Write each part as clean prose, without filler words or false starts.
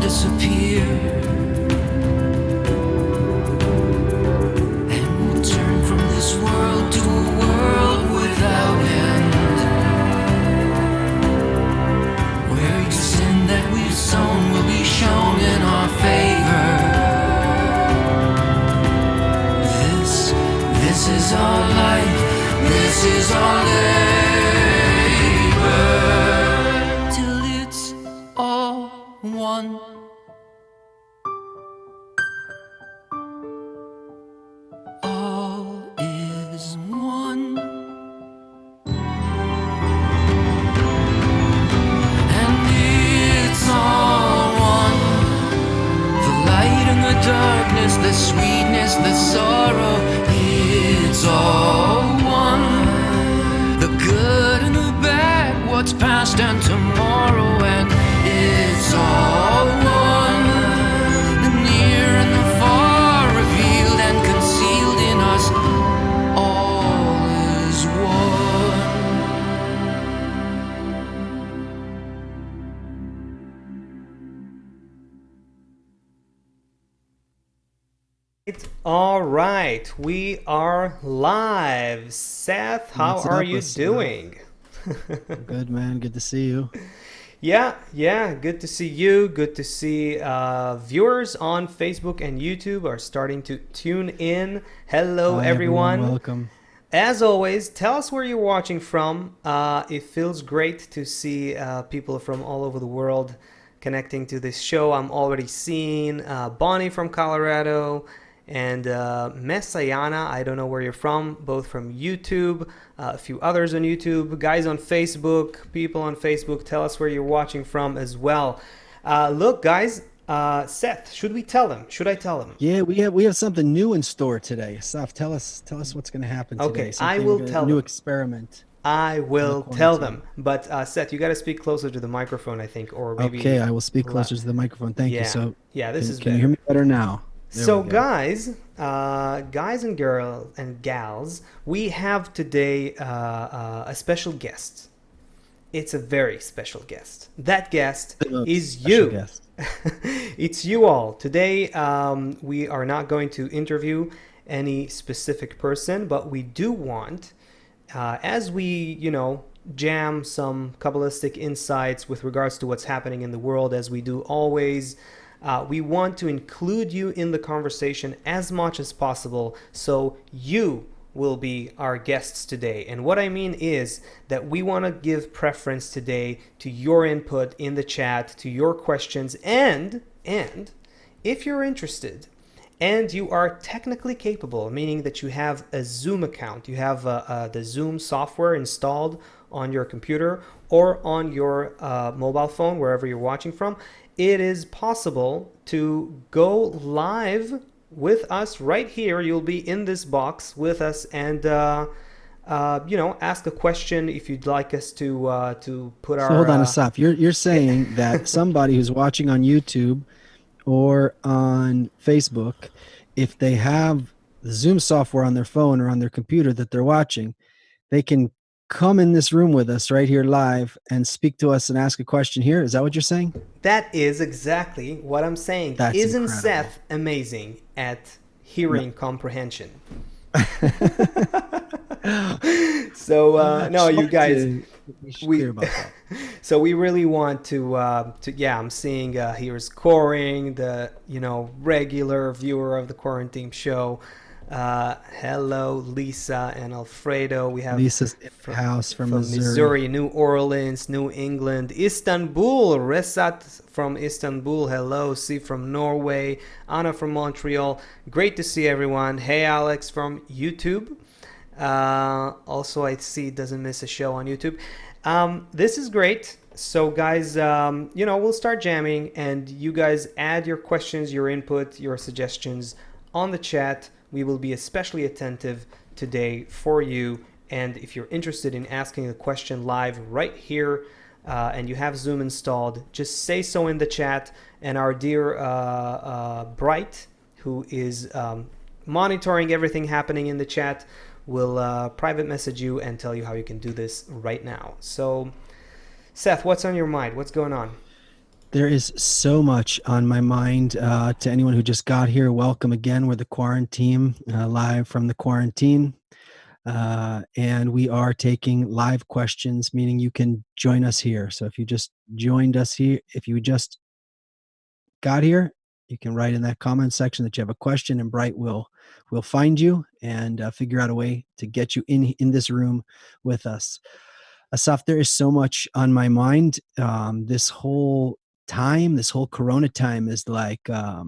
disappear, and we'll turn from this world to a world without end, where each sin that we've sown will be shown in our favor. This is our life, this is our labor, till it's all one. All is one. And it's all one. The light and the darkness, the sweetness, the sorrow, it's all one. The good and the bad, what's past and tomorrow, and it's all one. The near and the far, revealed and concealed in us, all is one. All right, we are live. Seth, how What's are up, you Seth? doing? Good, man. Good to see you. Yeah, good to see you. Good to see viewers on Facebook and YouTube are starting to tune in. Hello, Hi, everyone. Welcome. As always, tell us where you're watching from. It feels great to see people from all over the world connecting to this show. I'm already seeing Bonnie from Colorado and Messayana, I don't know where you're from, both from YouTube, a few others on YouTube, guys on Facebook, people on Facebook, tell us where you're watching from as well. Look, guys, Seth, should we tell them? Should I tell them? Yeah, we have something new in store today. Seth, tell us what's going to happen today. Okay, Something I will we're gonna- tell a new them. experiment. I will the tell quarantine. them. But Seth, you got to speak closer to the microphone, I think, or maybe. Okay, I will speak closer to the microphone. Thank you. So, yeah, this is can you hear better. me better now? There So we go. guys and girls and gals, we have today a special guest. It's a very special guest. That guest is Special you. guest. It's you all. Today we are not going to interview any specific person, but we do want, as we, jam some Kabbalistic insights with regards to what's happening in the world, as we do always, we want to include you in the conversation as much as possible, so you will be our guests today. And what I mean is that we want to give preference today to your input in the chat, to your questions, and if you're interested and you are technically capable, meaning that you have a Zoom account, you have the Zoom software installed on your computer or on your mobile phone, wherever you're watching from, it is possible to go live with us right here. You'll be in this box with us and ask a question if you'd like us to put our. So hold on, Asaf. You're saying that somebody who's watching on YouTube or on Facebook, if they have the Zoom software on their phone or on their computer that they're watching, they can come in this room with us right here live and speak to us and ask a question here. Is that what you're saying? That is exactly what I'm saying. That's Isn't incredible. Seth amazing at hearing comprehension? So no, you guys, We should hear about that. so we really want to I'm seeing here's Coring, the regular viewer of the Quaranteam show. Hello, Lisa and Alfredo. We have Lisa's in the house from Missouri, New Orleans, New England, Istanbul, Resat from Istanbul. Hello, C from Norway, Anna from Montreal. Great to see everyone. Hey, Alex from YouTube. Also, I see doesn't miss a show on YouTube. This is great. So guys, we'll start jamming and you guys add your questions, your input, your suggestions on the chat. We will be especially attentive today for you. And if you're interested in asking a question live right here and you have Zoom installed, just say so in the chat. And our dear Bright, who is monitoring everything happening in the chat, will private message you and tell you how you can do this right now. So, Seth, what's on your mind? What's going on? There is so much on my mind. To anyone who just got here, welcome again. We're the Quaranteam, live from the quarantine. And we are taking live questions, meaning you can join us here. So if you just joined us here, if you just got here, you can write in that comment section that you have a question, and Bright will find you and figure out a way to get you in this room with us. Asaf, there is so much on my mind. This whole time, this whole Corona time is like I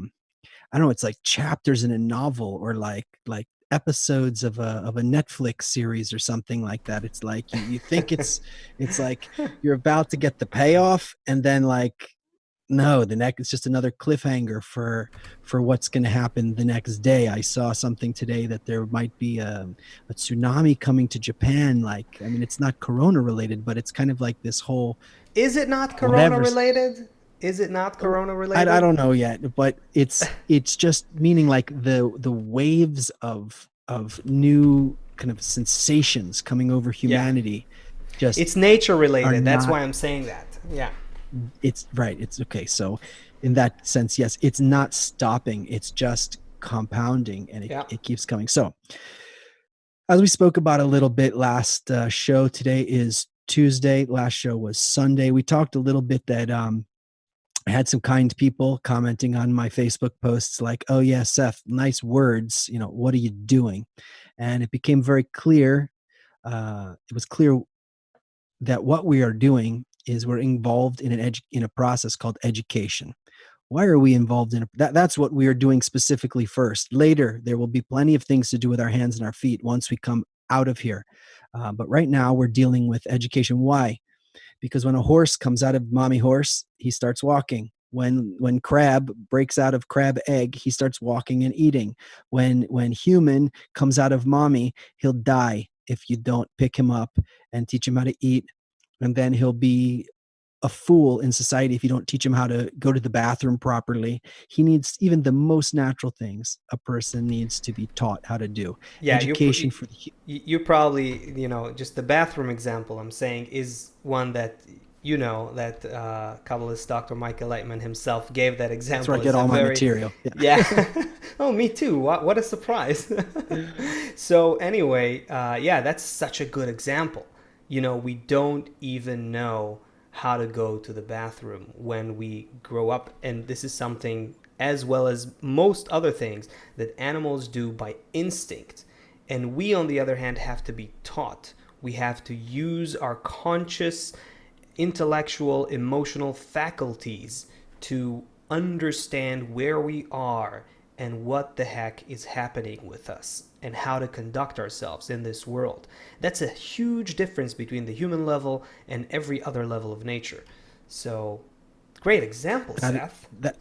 don't know, it's like chapters in a novel, or like episodes of a Netflix series or something like that. It's like you think it's like you're about to get the payoff, and then like no, the next it's just another cliffhanger for what's going to happen the next day. I saw something today that there might be a tsunami coming to Japan. Like, I mean, it's not Corona related, but it's kind of like this whole Is it not Corona whatever. related? Is it not Corona I related? don't know yet, but it's just meaning like the waves of new kind of sensations coming over Yeah. humanity just It's nature are related. That's not. why I'm saying that. Yeah. It's right. It's okay. So in that sense, yes, it's not stopping. It's just compounding, and Yeah. it keeps coming. So as we spoke about a little bit last show, today is Tuesday. Last show was Sunday. We talked a little bit that I had some kind people commenting on my Facebook posts like, "Oh yeah, Seth, nice words. You know, what are you doing?" And it became very clear. It was clear that what we are doing is we're involved in a process called education. Why are we involved in that? That's what we are doing specifically first. Later, there will be plenty of things to do with our hands and our feet once we come out of here. But right now, we're dealing with education. Why? Because when a horse comes out of mommy horse, he starts walking. When crab breaks out of crab egg, he starts walking and eating. When human comes out of mommy, he'll die if you don't pick him up and teach him how to eat, and then he'll be a fool in society if you don't teach him how to go to the bathroom properly. He needs even the most natural things a person needs to be taught how to do. Yeah, Education for the you probably, just the bathroom example I'm saying is one that that Kabbalist Dr. Michael Lightman himself gave that that's where example I as get a all my very, material. yeah. Yeah. Oh, me too. What a surprise. So anyway, yeah, that's such a good example. We don't even know how to go to the bathroom when we grow up, and this is something, as well as most other things, that animals do by instinct. And we, on the other hand, have to be taught. We have to use our conscious, intellectual, emotional faculties to understand where we are and what the heck is happening with us and how to conduct ourselves in this world. That's a huge difference between the human level and every other level of nature. So, great example, that, Seth. that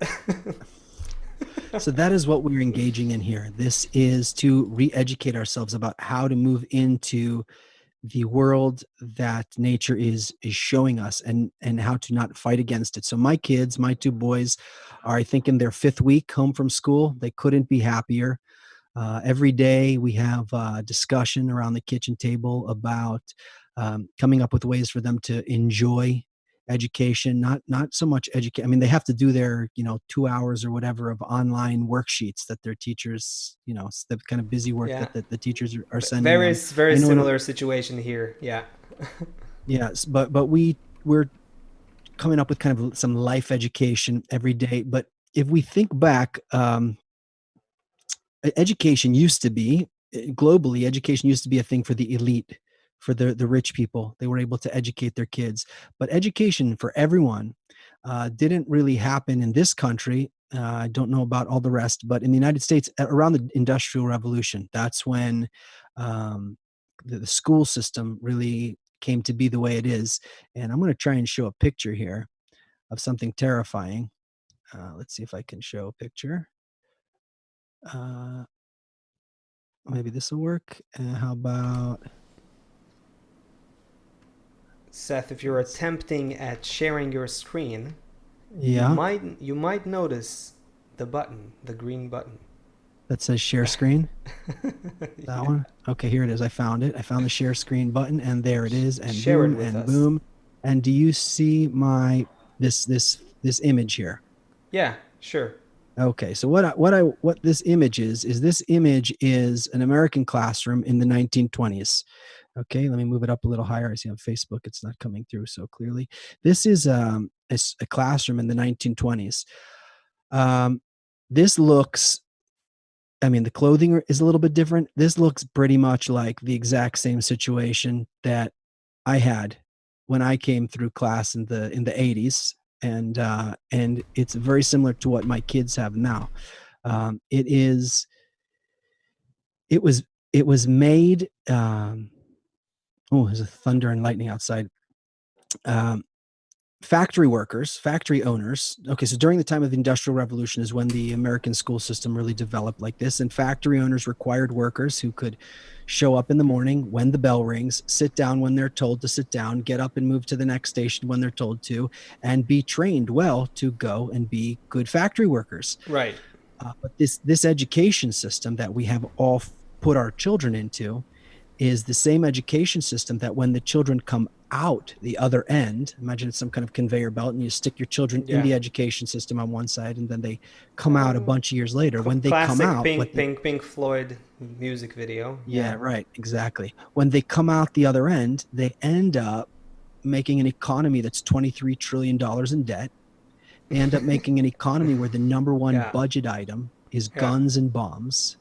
So that is what we're engaging in here. This is to re-educate ourselves about how to move into the world that nature is showing us, and how to not fight against it. So my kids, my two boys, are I think in their fifth week home from school. They couldn't be happier. Every day we have a discussion around the kitchen table about coming up with ways for them to enjoy education, not so much educate. I mean, they have to do their 2 hours or whatever of online worksheets that their teachers, the kind of busy work Yeah. that the teachers are sending Very, them. very I know, similar situation here. Yeah. yes, but we're coming up with kind of some life education every day. But if we think back, education used to be globally, education used to be a thing for the elite, for the rich people. They were able to educate their kids, but education for everyone didn't really happen in this country. I don't know about all the rest, but in the United States, around the Industrial Revolution, that's when um, the school system really came to be the way it is. And I'm going to try and show a picture here of something terrifying. Let's see if I can show a picture. Uh, Maybe this will work. How about Seth, if you're attempting at sharing your screen, you yeah, might you might notice the button, the green button. that says share screen? That Yeah. one? Okay, here it is. I found it. I found the share screen button, and there it is. And Share it boom, with and us. boom. And do you see my this this image here. Yeah, sure. Okay, so what this image is this image is an American classroom in the 1920s. Okay, let me move it up a little higher. I see on Facebook it's not coming through so clearly. This is a classroom in the 1920s. Um, this looks, I mean, the clothing is a little bit different. This looks pretty much like the exact same situation that I had when I came through class in the 80s, and it's very similar to what my kids have now. It is it was it was made. Oh, there's a thunder and lightning outside. Um, Factory workers, factory owners. Okay, so during the time of the Industrial Revolution is when the American school system really developed like this, and factory owners required workers who could show up in the morning when the bell rings, sit down when they're told to sit down, get up and move to the next station when they're told to, and be trained well to go and be good factory workers. Right. But this education system that we have all put our children into is the same education system that when the children come out the other end, imagine it's some kind of conveyor belt and you stick your children in Yeah. the education system on one side and then they come out a bunch of years later. When they come Classic out, Pink Floyd music video. yeah, right, exactly. When they come out the other end, they end up making an economy that's $23 trillion in debt. They end up making an economy where the number one Yeah. budget item is Yeah. guns and bombs.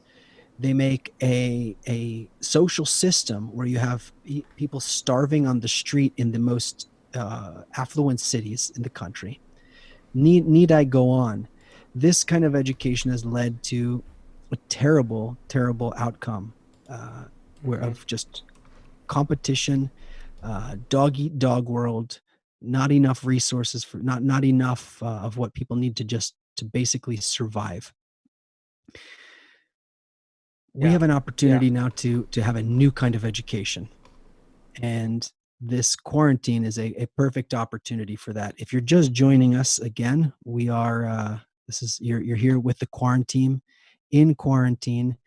They make a social system where you have people starving on the street in the most affluent cities in the country. Need I go on? This kind of education has led to a terrible, terrible outcome where of just competition, dog eat dog world, not enough resources for not enough of what people need to basically survive. We Yeah. have an opportunity Yeah. now to have a new kind of education, and this quarantine is a perfect opportunity for that. If you're just joining us again, we are this is you're here with the quarantine. In quarantine,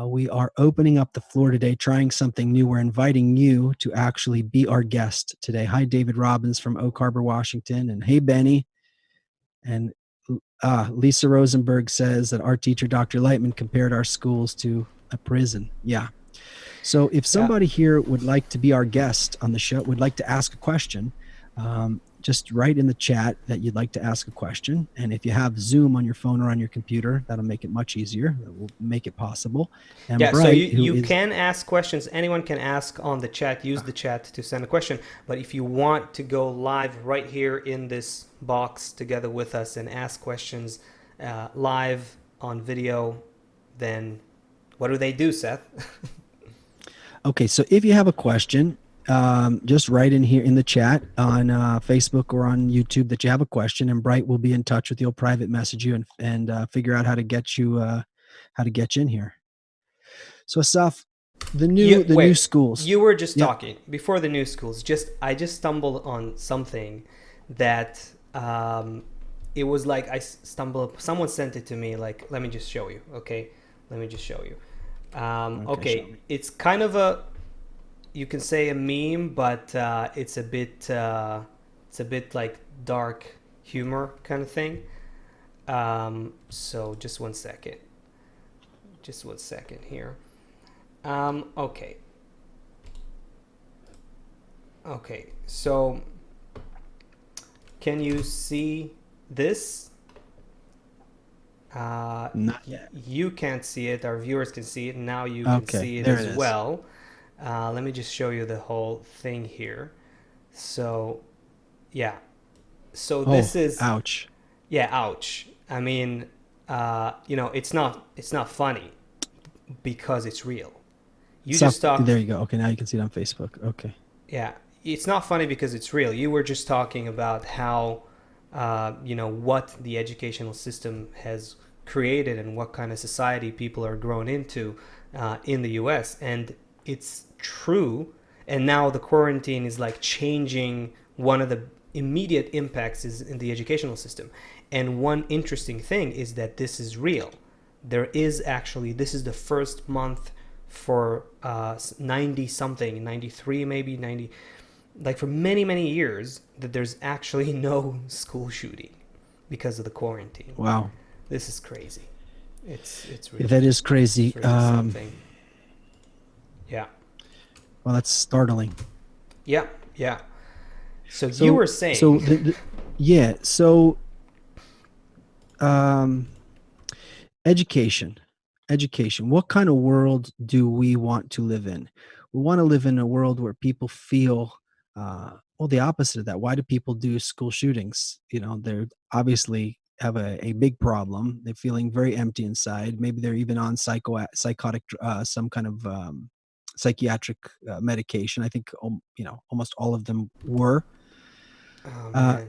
we are opening up the floor today, trying something new. We're inviting you to actually be our guest today. Hi, David Robbins from Oak Harbor, Washington, and hey, Benny. And Lisa Rosenberg says that our teacher, Dr. Lightman, compared our schools to a prison. Yeah. So if somebody here would like to be our guest on the show, would like to ask a question, just write in the chat that you'd like to ask a question. And if you have Zoom on your phone or on your computer, that'll make it much easier. That will make it possible. And Yeah, Bright, so you is, can ask questions. Anyone can ask on the chat. Use the chat to send a question. But if you want to go live right here in this box together with us and ask questions live on video, then what do they do, Seth? Okay, so if you have a question, just write in here in the chat on Facebook or on YouTube that you have a question, and Bright will be in touch with you. He'll private message you and figure out how to get you in here. So Asaf, the new schools. You were just talking before the new schools. I just stumbled on something that it was like I stumbled. Someone sent it to me. Like, let me just show you. Okay, let me just show you. Okay, it's kind of you can say a meme, but it's a bit like dark humor kind of thing. So just one second here. Okay, so can you see this? Not yet. You can't see it. Our viewers can see it. Now you can see it as well. Let me just show you the whole thing here. So, yeah. So this is ouch. Yeah, ouch. I mean, it's not funny because it's real. There you go. Okay, now you can see it on Facebook. Okay. Yeah, it's not funny because it's real. You were just talking about how what the educational system has created and what kind of society people are grown into in the US, and it's true. And now the quarantine is like changing. One of the immediate impacts is in the educational system, and one interesting thing is that this is real. This is the first month for 90 something, 93 maybe, 90, like for many years, that there's actually no school shooting. because of the quarantine. Wow. This is crazy. It's That really is crazy. it's really something. Yeah. Well, that's startling. Yeah. Yeah. So you So, were saying, yeah. So, um, education, education. What kind of world do we want to live in? We want to live in a world where people feel, well, the opposite of that. Why do people do school shootings? They're obviously have a big problem. They're feeling very empty inside. Maybe they're even on psychotic, some kind of psychiatric medication. I think, almost all of them were. oh Uh, man,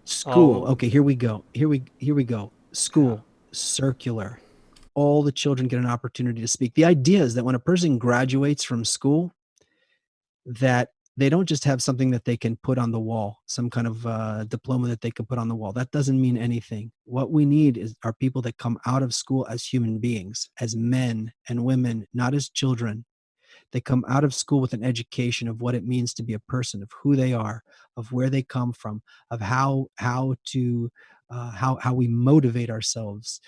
School. oh Okay, here we go. uh, School, circular. All the children get an opportunity to speak. The idea is that when a person graduates from school, that they don't just have something that they can put on the wall, some kind of diploma that they can put on the wall. That doesn't mean anything. What we need are people that come out of school as human beings, as men and women, not as children. They come out of school with an education of what it means to be a person, of who they are, of where they come from, of how we motivate ourselves,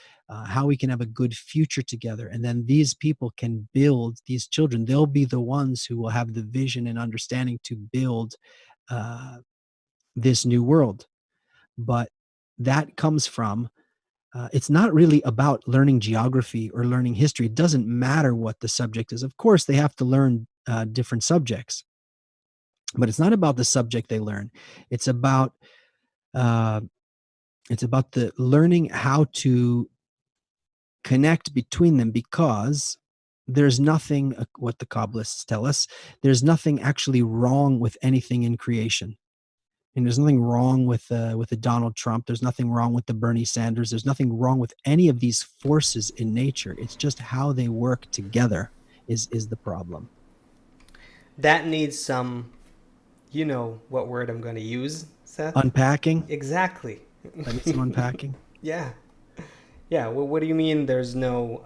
how we can have a good future together. And then these people can build these children. They'll be the ones who will have the vision and understanding to build uh, this new world. But that comes from it's not really about learning geography or learning history. It doesn't matter what the subject is. Of course, they have to learn different subjects, but it's not about the subject they learn. It's about uh, the learning how to connect between them, because there's nothing, what the Kabbalists tell us, there's nothing actually wrong with anything in creation. And there's nothing wrong with the Donald Trump. There's nothing wrong with the Bernie Sanders. There's nothing wrong with any of these forces in nature. It's just how they work together is the problem. that needs some. You know what word I'm going to use, Seth? Unpacking. Exactly. That needs some unpacking. Yeah. Yeah. Well, what do you mean? There's no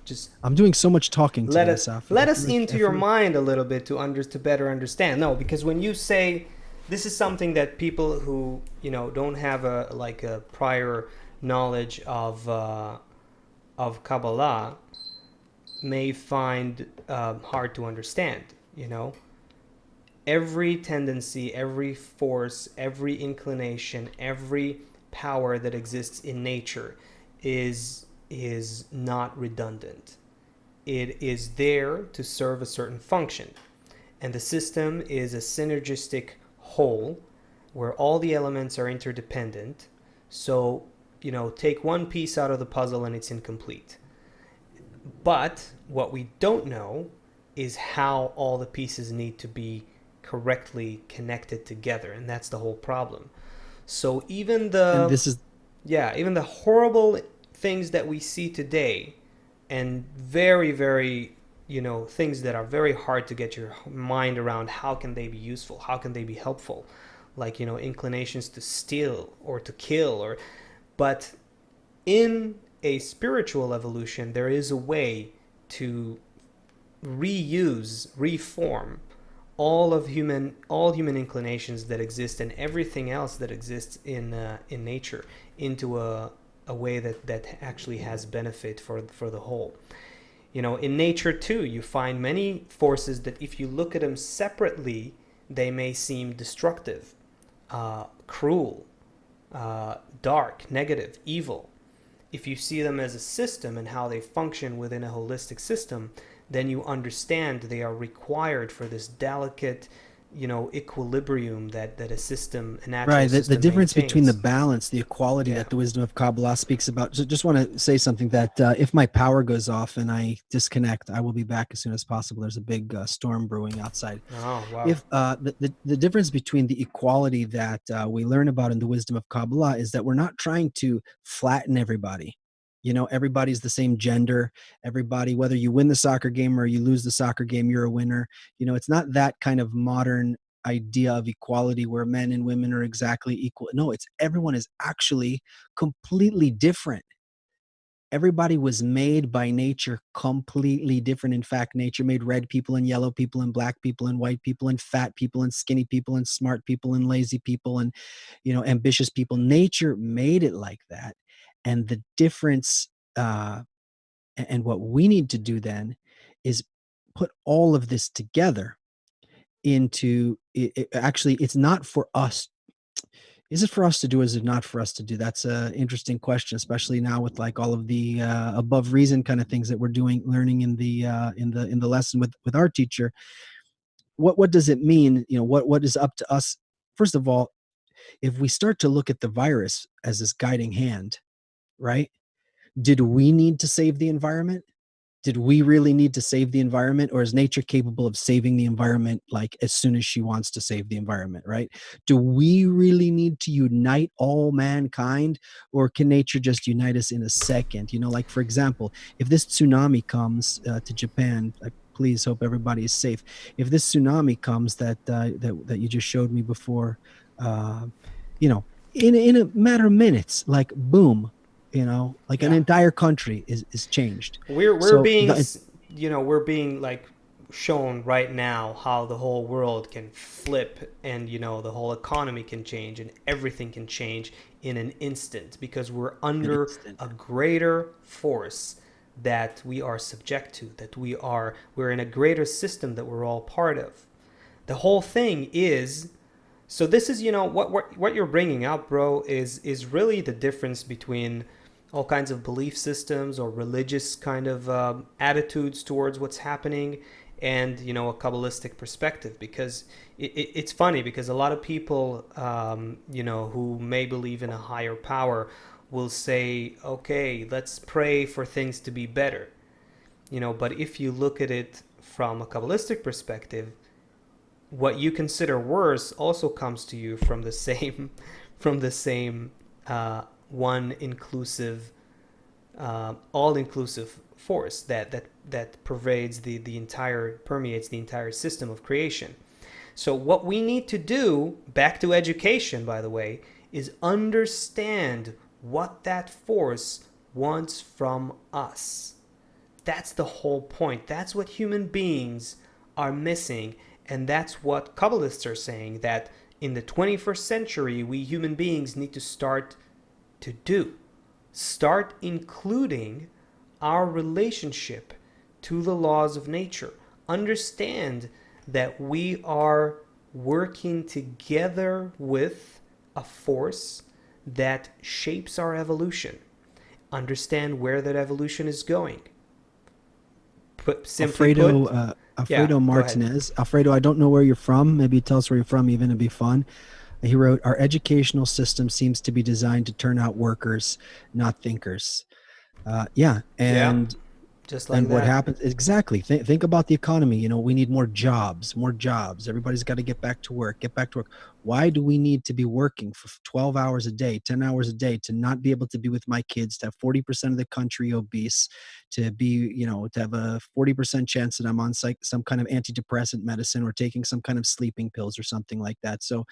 just I'm doing so much talking let today, us Safi. let us into your mind a little bit to better understand. No, because when you say this is something that people who don't have a prior knowledge of Kabbalah may find hard to understand. Every tendency, every force, every inclination, every power that exists in nature is not redundant. It is there to serve a certain function. And the system is a synergistic whole where all the elements are interdependent. So, take one piece out of the puzzle and it's incomplete. But what we don't know is how all the pieces need to be correctly connected together, and that's the whole problem. So And this is even the horrible things that we see today, and very, very, things that are very hard to get your mind around, how can they be useful, how can they be helpful, like inclinations to steal or to kill, but in a spiritual evolution there is a way to reform all human inclinations that exist and everything else that exists in nature into a way that actually has benefit for the whole. In nature too, you find many forces that if you look at them separately, they may seem destructive, cruel, dark, negative, evil. If you see them as a system and how they function within a holistic system, then you understand they are required for this delicate, equilibrium that a system, a natural right. The system difference between the maintains. balance, the equality Yeah. that the wisdom of Kabbalah speaks about. So just want to say something that if my power goes off and I disconnect, I will be back as soon as possible. There's a big storm brewing outside. Oh wow. If the difference between the equality that we learn about in the wisdom of Kabbalah is that we're not trying to flatten everybody. Everybody's the same gender. Everybody, whether you win the soccer game or you lose the soccer game, you're a winner. It's not that kind of modern idea of equality where men and women are exactly equal. No, it's everyone is actually completely different. everybody was made by nature completely different. In fact, nature made red people and yellow people and black people and white people and fat people and skinny people and smart people and lazy people and, ambitious people. Nature made it like that. And the difference, and what we need to do then is put all of this together into actually, it's not for us. Is it for us to do? Is it not for us to do? That's a interesting question, especially now with like all of the above reason kind of things that we're doing, learning in the lesson with our teacher. What does it mean? What is up to us? First of all, if we start to look at the virus as this guiding hand, right? Did we need to save the environment? Did we really need to save the environment, or is nature capable of saving the environment like as soon as she wants to save the environment, right? Do we really need to unite all mankind, or can nature just unite us in a second? Like for example, if this tsunami comes to Japan, I please hope everybody is safe. If this tsunami comes that you just showed me before, uh, you know in a matter of minutes, like boom, like an Yeah. entire country is changed. We're So being, we're being like shown right now how the whole world can flip, and the whole economy can change and everything can change in an instant, because we're an under instant. a greater force that we are subject to, that we're in a greater system that we're all part of. The whole thing is, so this is, what you're bringing up, bro, is really the difference between all kinds of belief systems or religious kind of attitudes towards what's happening, and a Kabbalistic perspective. Because it's funny, because a lot of people, who may believe in a higher power, will say, okay, let's pray for things to be better. But if you look at it from a Kabbalistic perspective, what you consider worse also comes to you from the same from the same one inclusive, all inclusive force that permeates the entire system of creation. So what we need to do, back to education by the way, is understand what that force wants from us. That's the whole point. That's what human beings are missing. And that's what Kabbalists are saying, that in the 21st century, we human beings need to start to do. Start including our relationship to the laws of nature. Understand that we are working together with a force that shapes our evolution. Understand where that evolution is going. Simply Alfredo put, yeah, Alfredo go ahead. Martinez. Alfredo, I don't know where you're from. Maybe tell us where you're from, even it'd be fun. He wrote, "Our educational system seems to be designed to turn out workers, not thinkers." Yeah, Yeah, and just like and what that. happens exactly? Think about the economy. We need more jobs, more jobs. Everybody's got to get back to work, get back to work. Why do we need to be working for 12 hours a day, 10 hours a day, to not be able to be with my kids, to have 40% of the country obese, to be, to have a 40% chance that I'm on some kind of antidepressant medicine or taking some kind of sleeping pills or something like that? So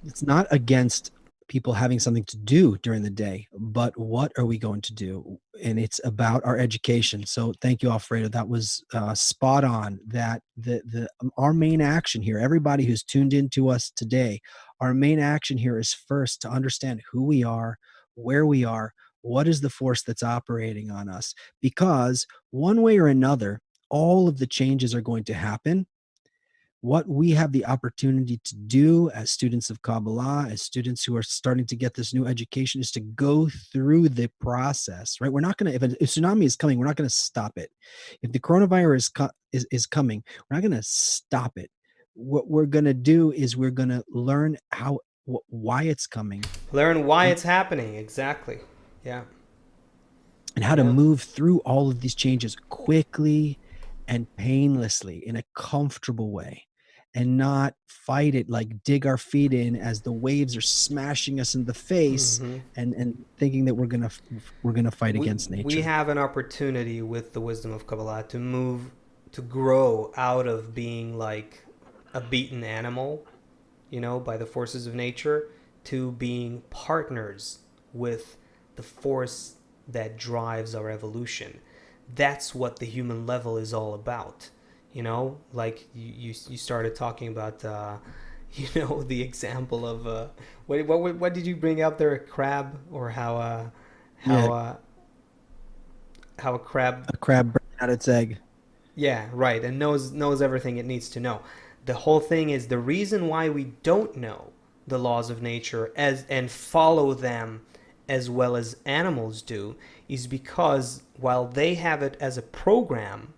it's not against people having something to do during the day, but what are we going to do? And it's about our education. So thank you, Alfredo. That was spot on. That the our main action here, everybody who's tuned into us today, our main action here is first to understand who we are, where we are, what is the force that's operating on us, because one way or another, all of the changes are going to happen. What we have the opportunity to do as students of Kabbalah, as students who are starting to get this new education, is to go through the process, right? We're not going to, if a tsunami is coming, we're not going to stop it. If the coronavirus is coming, we're not going to stop it. What we're going to do is we're going to learn why it's coming, Learn why and it's happening. Exactly. Yeah. how to Yeah. move through all of these changes quickly and painlessly in a comfortable way, and not fight it, like dig our feet in as the waves are smashing us in the face, Hmm. and thinking that we're gonna fight against We nature. have an opportunity with the wisdom of Kabbalah to move, to grow out of being like a beaten animal, by the forces of nature, to being partners with the force that drives our evolution. That's what the human level is all about. You know, like you started talking about, you know, the example of what did you bring up there? A crab, or how Yeah. how a crab, A crab burned out its egg. yeah, right, and knows everything it needs to know. The whole thing is the reason why we don't know the laws of nature as and follow them as well as animals do is because while they have it as a program,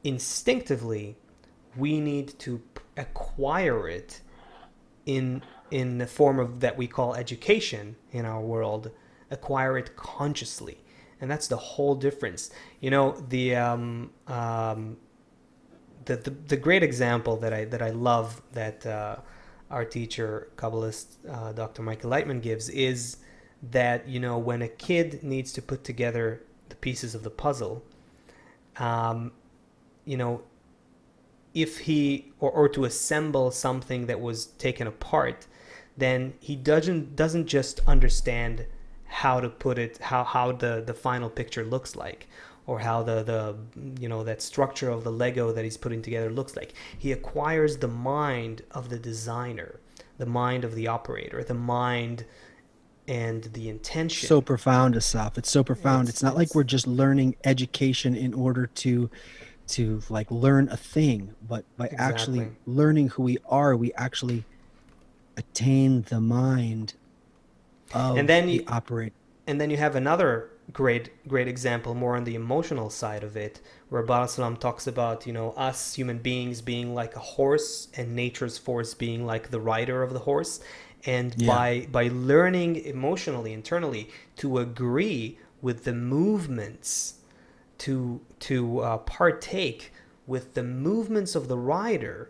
instinctively we need to acquire it in the form of that we call education in our world, acquire it consciously, and that's the whole difference. You know, the great example that I love that our teacher Kabbalist Dr. Michael Lightman gives is that, you know, when a kid needs to put together the pieces of the puzzle, you know, if he or to assemble something that was taken apart, then he doesn't just understand how to put it, how the final picture looks like, or how the you know, that structure of the Lego that he's putting together looks like. He acquires the mind of the designer, the mind of the operator, the mind and the intention. So profound, Asaf. It's so profound. It's not like we're just learning education in order to like learn a thing, but by actually Exactly. learning who we are, we actually attain the mind of And then the operator. And then you have another great example more on the emotional side of it, where Baal Salam talks about, you know, us human beings being like a horse and nature's force being like the rider of the horse. And Yeah. by learning emotionally, internally, to agree with the movements, to partake with the movements of the rider,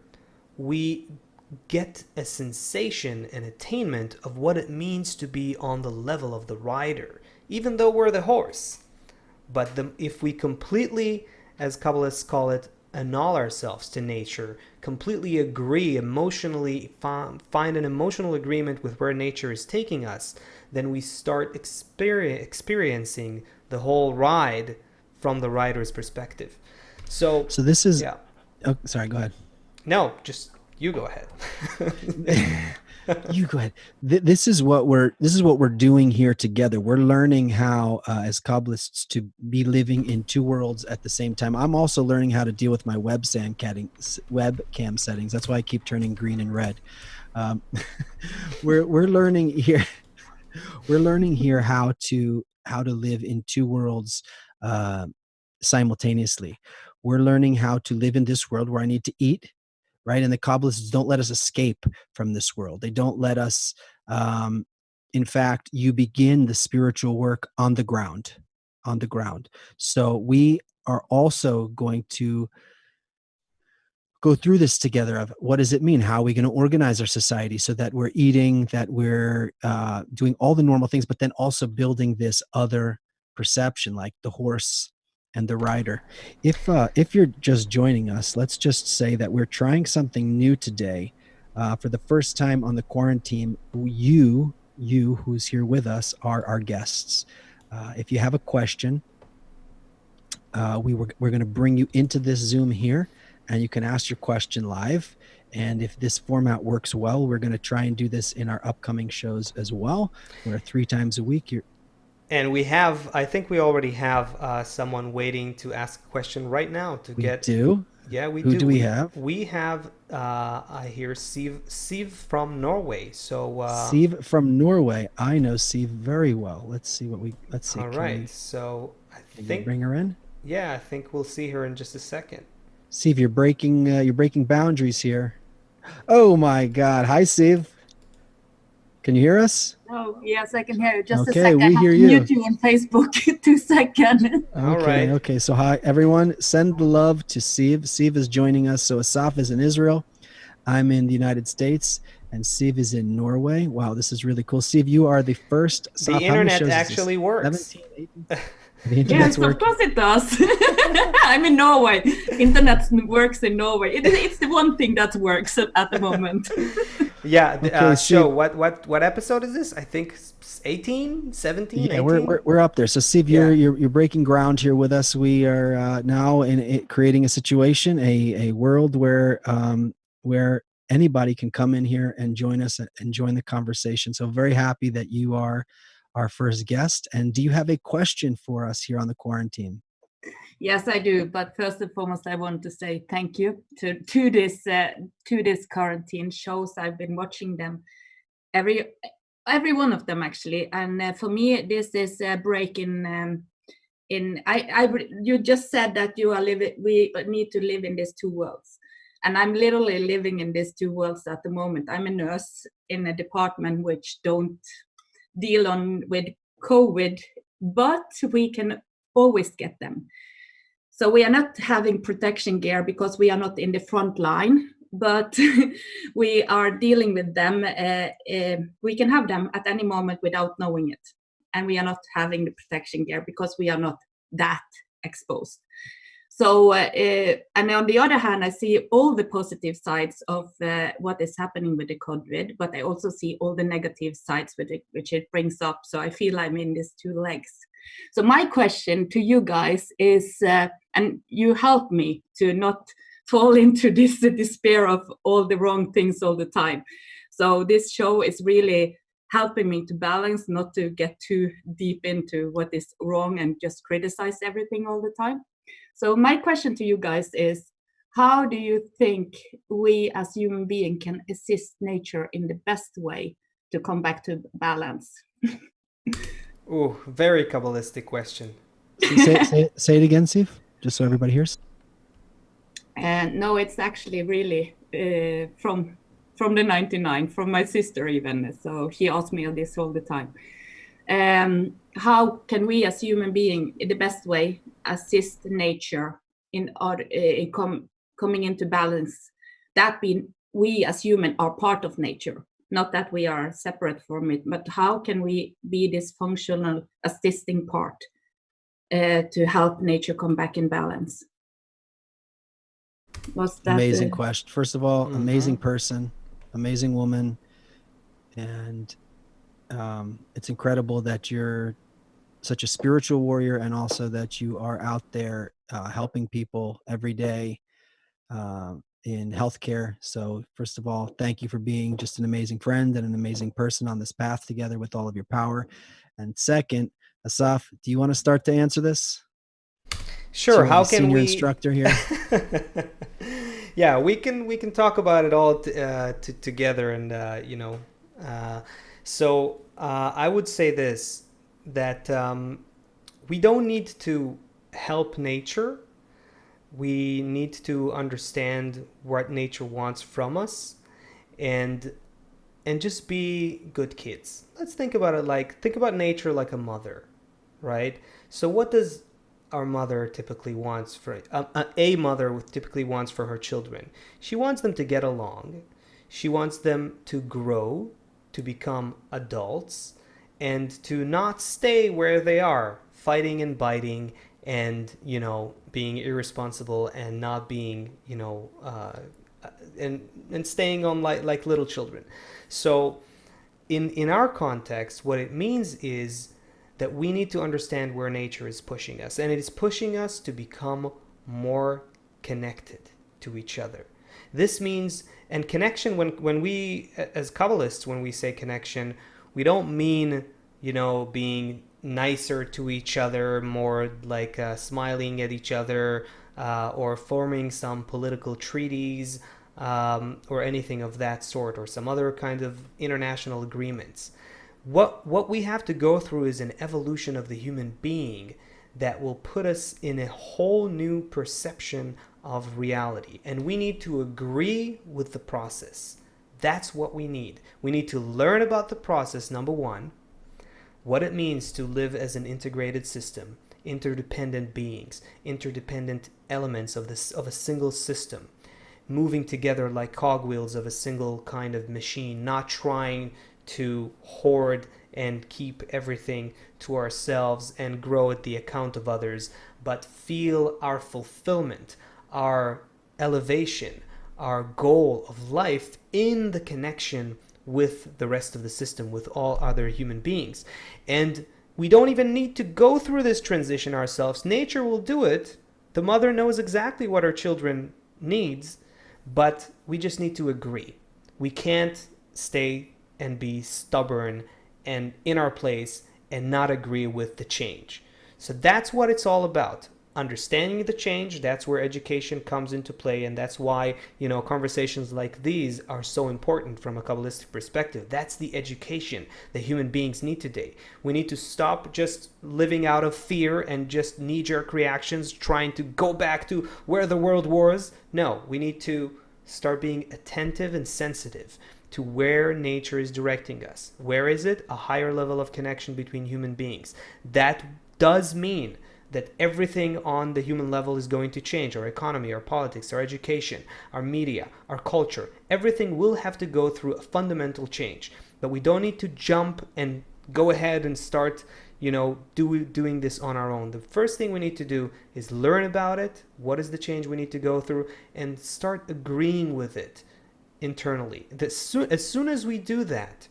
we get a sensation and attainment of what it means to be on the level of the rider, even though we're the horse. But if we completely, as Kabbalists call it, annul ourselves to nature, completely agree emotionally, find an emotional agreement with where nature is taking us, then we start experiencing the whole ride from the rider's perspective. So, So this is, yeah. oh, sorry, go ahead. No, just you go ahead. You go ahead. This is what we're doing here together. We're learning how, as Kabbalists, to be living in two worlds at the same time. I'm also learning how to deal with my webcam settings. That's why I keep turning green and red. We're learning here. We're learning here how to live in two worlds simultaneously. We're learning how to live in this world where I need to eat, right? And the Kabbalists don't let us escape from this world. They don't let us, in fact, you begin the spiritual work on the ground, So we are also going to go through this together of what does it mean? How are we going to organize our society so that we're eating, that we're doing all the normal things, but then also building this other perception like the horse and the rider. If you're just joining us, let's just say that we're trying something new today. For the first time on the quarantine, you who's here with us are our guests. If you have a question, we're going to bring you into this Zoom here, and you can ask your question live. And if this format works well, we're going to try and do this in our upcoming shows as well, where 3 times a week And we have, I think we already have someone waiting to ask a question right now to we get. do. Yeah, we Who do. do we have? We have, I hear Siv from Norway. So, Siv from Norway. I know Siv very well. Let's see. all right. So I Can we think, bring her in? yeah, I think we'll see her in just a second. Siv, you're breaking boundaries here. Oh my God. Hi, Siv. Can you hear us? Oh, yes, I can hear you. Just Okay, a second. we I have hear to you. mute you on Facebook. 2 seconds. All right. Okay. So hi, everyone. Send love to Siv. Siv is joining us. So Asaf is in Israel. I'm in the United States. And Siv is in Norway. Wow, this is really cool. Siv, you are the first. The Asaf, how many internet shows is this? actually works. 17, 18? The internet's Yes, of working. course it does. I'm in Norway. Internet works in Norway. It's the one thing that works at the moment. Yeah, Okay, show, Steve. what episode is this? I think 18, 17, Yeah, 18. we're up there. So Steve, Yeah. you're breaking ground here with us. We are now in creating a situation, a world where anybody can come in here and join us and join the conversation. So very happy that you are our first guest. And do you have a question for us here on the quarantine? Yes, I do. But first and foremost, I want to say thank you to this quarantine shows. I've been watching them every one of them actually, and for me, this is a break you just said that you are living. We need to live in these two worlds, and I'm literally living in these two worlds at the moment. I'm a nurse in a department which don't deal with COVID, but we can always get them. So we are not having protection gear because we are not in the front line, but we are dealing with them. We can have them at any moment without knowing it. And we are not having the protection gear because we are not that exposed. So, and on the other hand, I see all the positive sides of what is happening with the COVID, but I also see all the negative sides with it, which it brings up. So I feel I'm in these two legs. So my question to you guys is, and you help me to not fall into this despair of all the wrong things all the time. So this show is really helping me to balance, not to get too deep into what is wrong and just criticize everything all the time. So my question to you guys is, how do you think we as human beings can assist nature in the best way to come back to balance? Ooh, very Kabbalistic question. Say it again, Steve, just so everybody hears. And no, it's actually really from the 99, from my sister even. So she asks me this all the time. How can we as human beings, in the best way, assist nature in order coming into balance? That we as human are part of nature, not that we are separate from it, but how can we be this functional assisting part to help nature come back in balance? Was that Amazing question. First of all, Mhm. amazing person, amazing woman, and it's incredible that you're such a spiritual warrior, and also that you are out there helping people every day in healthcare. So first of all, thank you for being just an amazing friend and an amazing person on this path together with all of your power. And second, Asaf, do you want to start to answer this? Sure. How the can senior we? instructor here. Yeah, we can talk about it all together, and so I would say this, that we don't need to help nature. We need to understand what nature wants from us, and just be good kids. Let's think about it, like, think about nature like a mother, right? So what does our mother typically wants for a mother typically wants for her children? She wants them to get along. She wants them to grow, to become adults, and to not stay where they are, fighting and biting, and being irresponsible, and not being and staying on like little children. So in our context, what it means is that we need to understand where nature is pushing us, and it is pushing us to become more connected to each other. This means, and connection, when we as Kabbalists, when we say connection, we don't mean being nicer to each other, more like smiling at each other, or forming some political treaties, or anything of that sort, or some other kind of international agreements. What we have to go through is an evolution of the human being that will put us in a whole new perception of reality. And we need to agree with the process. That's what we need. We need to learn about the process, number one, what it means to live as an integrated system, interdependent beings, interdependent elements of a single system, moving together like cogwheels of a single kind of machine, not trying to hoard and keep everything to ourselves and grow at the account of others, but feel our fulfillment, our elevation, our goal of life in the connection with the rest of the system, with all other human beings. And we don't even need to go through this transition ourselves. Nature will do it. The mother knows exactly what her children needs, but we just need to agree. We can't stay and be stubborn and in our place and not agree with the change. So that's what it's all about. Understanding the change, that's where education comes into play, and that's why, conversations like these are so important from a Kabbalistic perspective. That's the education that human beings need today. We need to stop just living out of fear and just knee-jerk reactions, trying to go back to where the world was. No, we need to start being attentive and sensitive to where nature is directing us. Where is it? A higher level of connection between human beings. That does mean that everything on the human level is going to change. Our economy, our politics, our education, our media, our culture, everything will have to go through a fundamental change. But we don't need to jump and go ahead and start, doing this on our own. The first thing we need to do is learn about it. What is the change we need to go through? And start agreeing with it internally. As soon as we do that,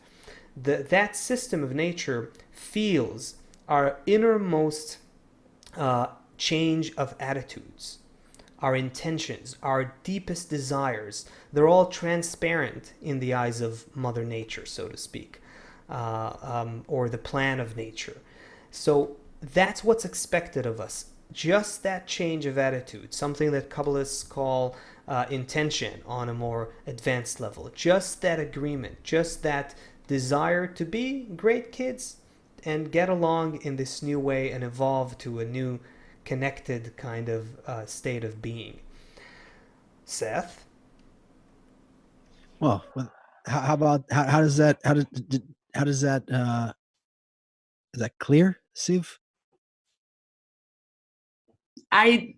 that system of nature feels our innermost change of attitudes, our intentions, our deepest desires. They're all transparent in the eyes of Mother Nature, so to speak, or the plan of nature. So that's what's expected of us. Just that change of attitude, something that Kabbalists call intention on a more advanced level. Just that agreement, just that desire to be great kids and get along in this new way and evolve to a new connected kind of state of being. Seth? Well, how about how does that is that clear, Siv? I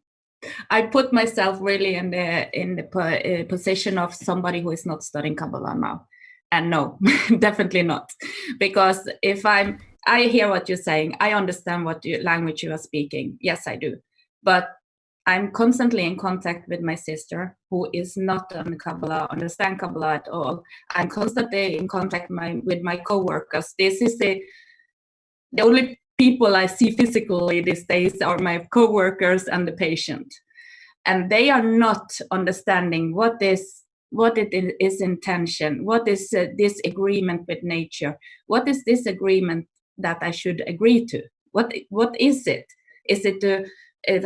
put myself really in the position of somebody who is not studying Kabbalah now, and no, definitely not, because I hear what you're saying. I understand what language you are speaking. Yes, I do, but I'm constantly in contact with my sister, who is not on Kabbalah, understand Kabbalah at all. I'm constantly in contact with my coworkers. This is the only people I see physically these days are my coworkers and the patient, and they are not understanding what it is intention, what is this agreement with nature, what is this agreement that I should agree to, what is it? Is it to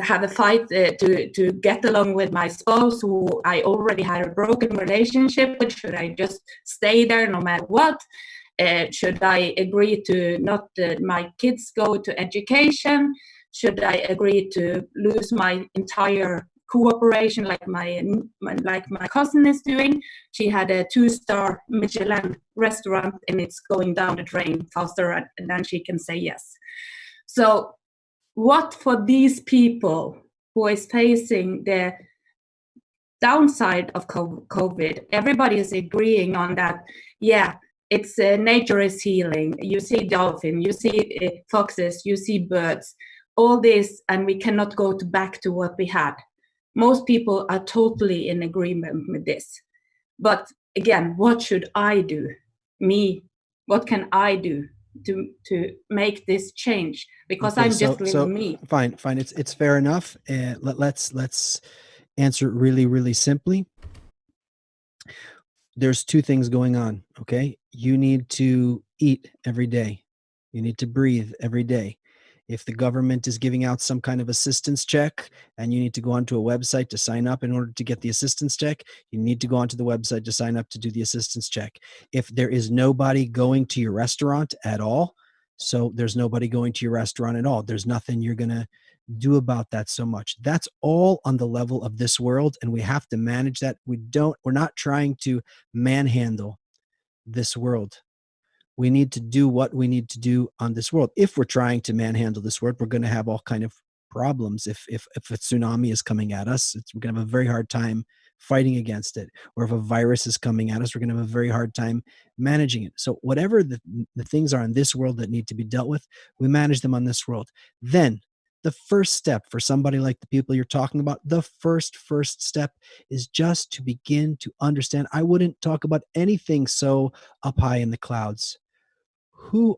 have a fight to get along with my spouse who I already had a broken relationship with? Should I just stay there no matter what? Should I agree to not my kids go to education? Should I agree to lose my entire cooperation like my cousin is doing? She had a 2-star Michelin restaurant and it's going down the drain faster than she can say yes. So what for these people who is facing the downside of COVID, everybody is agreeing on that. Yeah, it's nature is healing. You see dolphin, you see foxes, you see birds, all this, and we cannot go back to what we had. Most people are totally in agreement with this. But again, what should I do? Me, what can I do to make this change? Because Okay, I'm just living me. Fine. It's fair enough. Let's answer it really, really simply. There's two things going on. Okay, you need to eat every day. You need to breathe every day. If the government is giving out some kind of assistance check and you need to go onto a website to sign up in order to get the assistance check, you need to go onto the website to sign up to do the assistance check. If there is nobody going to your restaurant at all, so there's nobody going to your restaurant at all, there's nothing you're going to do about that so much. That's all on the level of this world, and we have to manage that. We're not trying to manhandle this world. We need to do what we need to do on this world. If we're trying to manhandle this world, we're going to have all kind of problems. If a tsunami is coming at us, we're going to have a very hard time fighting against it. Or if a virus is coming at us, we're going to have a very hard time managing it. So whatever the things are in this world that need to be dealt with, we manage them on this world. Then The first step for somebody like the people you're talking about, the first step is just to begin to understand. I wouldn't talk about anything so up high in the clouds. Who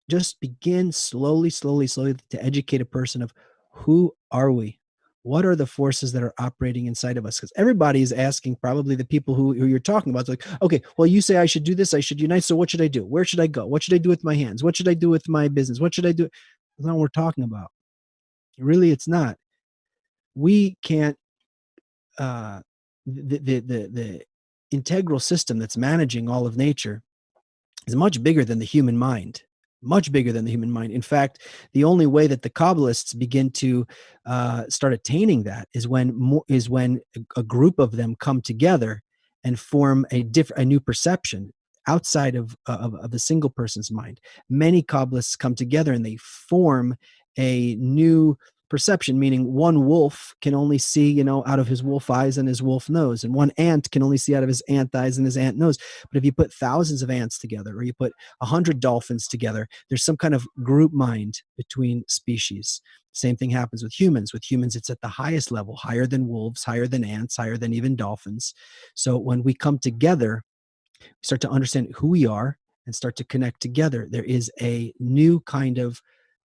just begin slowly to educate a person of who are we? What are the forces that are operating inside of us? Because everybody is asking, probably the people who you're talking about. It's like, okay, well, you say I should do this, I should unite. So what should I do? Where should I go? What should I do with my hands? What should I do with my business? What should I do? That's not what we're talking about. Really, it's not. We can't. Uh, the integral system that's managing all of nature is much bigger than the human mind. Much bigger than the human mind. In fact, the only way that the Kabbalists begin to start attaining that is when a group of them come together and form a new perception outside of the single person's mind. Many Kabbalists come together and they form a new perception, meaning one wolf can only see, out of his wolf eyes and his wolf nose, and one ant can only see out of his ant eyes and his ant nose. But if you put thousands of ants together, or you put 100 dolphins together, there's some kind of group mind between species. Same thing happens with humans. With humans, it's at the highest level, higher than wolves, higher than ants, higher than even dolphins. So when we come together, we start to understand who we are and start to connect together. There is a new kind of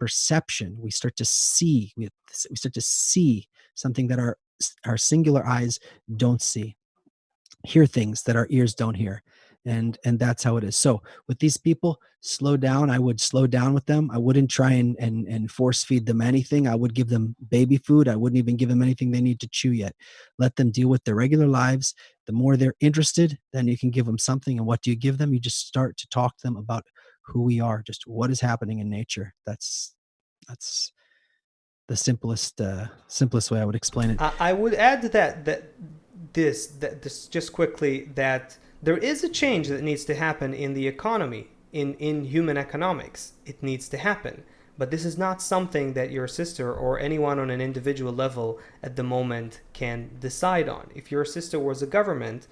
perception. We start to see. We start to see something that our singular eyes don't see. Hear things that our ears don't hear. And that's how it is. So with these people, slow down. I would slow down with them. I wouldn't try and force feed them anything. I would give them baby food. I wouldn't even give them anything they need to chew yet. Let them deal with their regular lives. The more they're interested, then you can give them something. And what do you give them? You just start to talk to them about who we are, just what is happening in nature. That's the simplest way I would explain it. I would add that this just quickly, that there is a change that needs to happen in the economy, in human economics. It needs to happen. But this is not something that your sister or anyone on an individual level at the moment can decide on. If your sister was a government,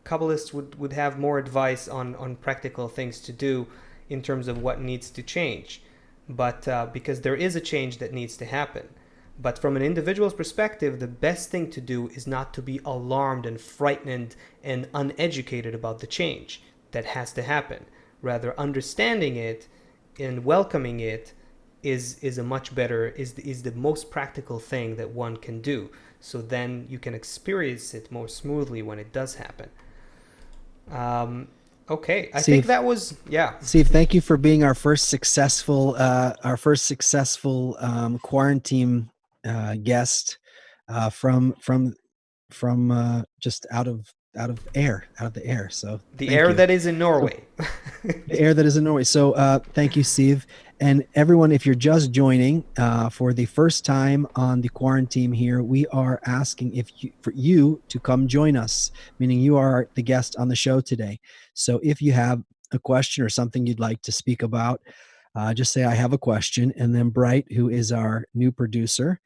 Kabbalists would have more advice on practical things to do in terms of what needs to change. But because there is a change that needs to happen. But from an individual's perspective, the best thing to do is not to be alarmed and frightened and uneducated about the change that has to happen. Rather, understanding it and welcoming it is a much better, is the most practical thing that one can do. So then you can experience it more smoothly when it does happen. Okay, I think that was, yeah. Steve, thank you for being our first successful quarantine guest from just out of the air. So the air that is in Norway. The air that is in Norway. So thank you, Steve. And everyone, if you're just joining for the first time on the quarantine here, we are asking for you to come join us, meaning you are the guest on the show today. So if you have a question or something you'd like to speak about, just say, I have a question. And then Bright, who is our new producer,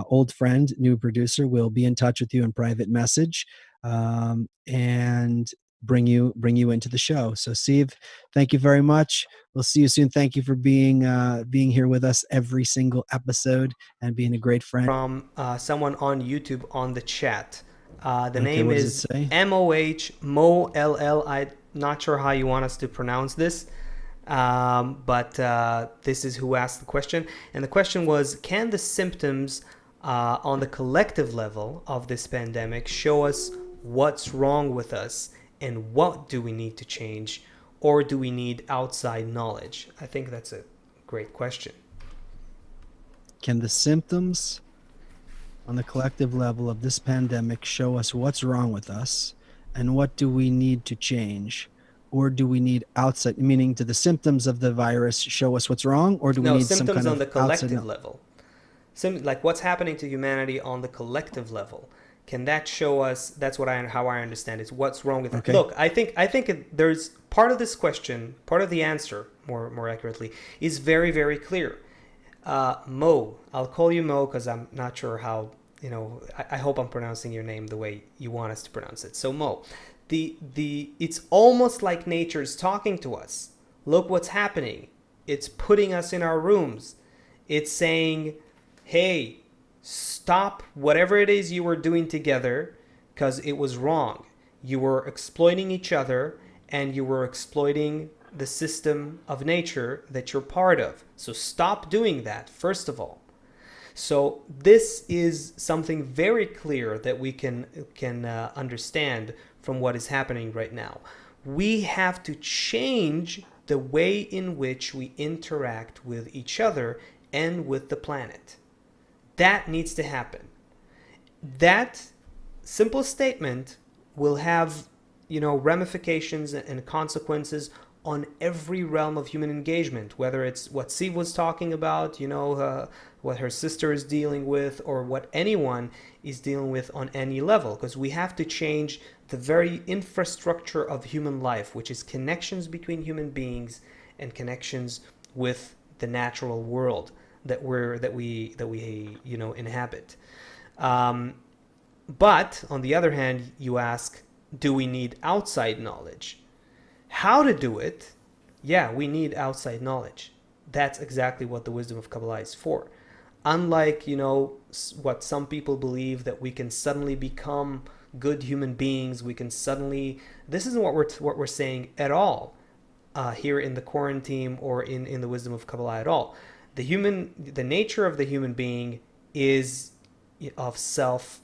old friend, new producer, will be in touch with you in private message and bring you into the show. So Steve, thank you very much. We'll see you soon. Thank you for being here with us every single episode and being a great friend. From someone on YouTube on the chat. The name is Mo LL. I'm not sure how you want us to pronounce this. But this is who asked the question. And the question was, can the symptoms on the collective level of this pandemic show us what's wrong with us and what do we need to change, or do we need outside knowledge? I think that's a great question. Can the symptoms on the collective level of this pandemic show us what's wrong with us and what do we need to change? Or do we need outside, meaning do the symptoms of the virus show us what's wrong, or do we need some kind of on the collective level? Like what's happening to humanity on the collective level? Can that show us? That's how I understand it. What's wrong with it? Okay. Look, I think there's part of this question, part of the answer, more accurately, is very, very clear. Mo, I'll call you Mo because I'm not sure how. I hope I'm pronouncing your name the way you want us to pronounce it. So Mo. It's almost like nature's talking to us. Look what's happening. It's putting us in our rooms. It's saying, hey, stop whatever it is you were doing together because it was wrong. You were exploiting each other and you were exploiting the system of nature that you're part of. So stop doing that, first of all. So this is something very clear that we can understand from what is happening right now. We have to change the way in which we interact with each other and with the planet. That needs to happen. That simple statement will have, ramifications and consequences on every realm of human engagement, whether it's what Steve was talking about, what her sister is dealing with, or what anyone is dealing with on any level, because we have to change the very infrastructure of human life, which is connections between human beings and connections with the natural world that we inhabit. But on the other hand, you ask, do we need outside knowledge? How to do it? Yeah, we need outside knowledge. That's exactly what the wisdom of Kabbalah is for. Unlike, what some people believe, that we can suddenly become good human beings, we can suddenly... This isn't what we're saying at all here in the quaranteam or in the wisdom of Kabbalah at all. The nature of the human being is of self,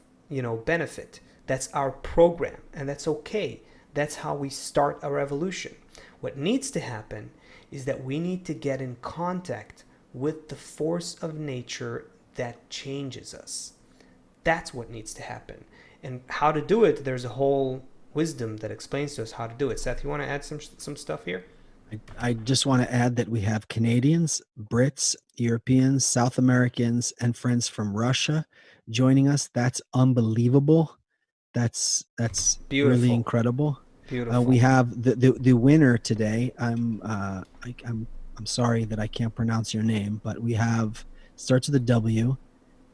benefit. That's our program, and that's okay. That's how we start a revolution. What needs to happen is that we need to get in contact with the force of nature that changes us. That's what needs to happen. And how to do it, there's a whole wisdom that explains to us how to do it. Seth, you want to add some stuff here? I just want to add that we have Canadians, Brits, Europeans, South Americans, and friends from Russia joining us. That's unbelievable. That's Beautiful. Really incredible. Beautiful. We have the winner today. I'm sorry that I can't pronounce your name, but we have, starts with a W.